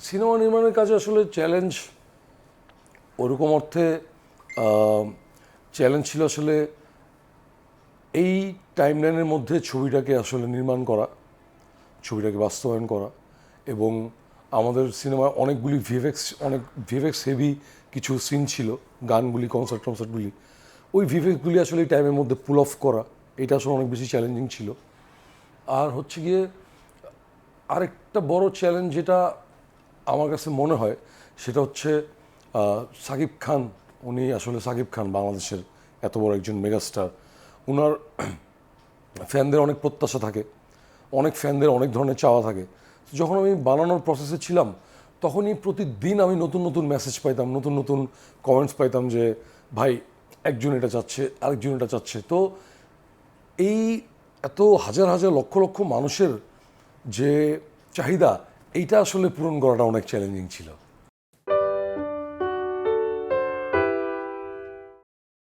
Cinema নির্মাণের কাজে আসলে চ্যালেঞ্জ ওরকম অর্থে চ্যালেঞ্জ ছিল আসলে এই টাইমলাইনের মধ্যে ছবিটাকে আসলে নির্মাণ করা, ছবিটাকে বাস্তবায়ন করা, এবং আমাদের সিনেমায় অনেক ভিএফএক্স হেভি কিছু সিন ছিল, গানগুলি, কনসার্টগুলি, ওই ভিএফএক্সগুলি আসলে এই টাইমের মধ্যে পুল অফ করা, এটা আসলে অনেক বেশি চ্যালেঞ্জিং ছিল। আর হচ্ছে গিয়ে আরেকটা বড় চ্যালেঞ্জ যেটা আমার কাছে মনে হয় সেটা হচ্ছে সাকিব খান। উনি আসলে সাকিব খান বাংলাদেশের এত বড় একজন মেগাস্টার, ওনার ফ্যানদের অনেক প্রত্যাশা থাকে, অনেক ফ্যানদের অনেক ধরনের চাওয়া থাকে। যখন আমি বানানোর প্রসেসে ছিলাম তখনই প্রতিদিন আমি নতুন নতুন মেসেজ পাইতাম, নতুন নতুন কমেন্টস পাইতাম যে ভাই একজন এটা চাচ্ছে, আরেকজন এটা চাচ্ছে। তো এই এত হাজার হাজার লক্ষ লক্ষ মানুষের যে চাহিদা, এইটা আসলে পূরণ করাটা অনেক চ্যালেঞ্জিং ছিল।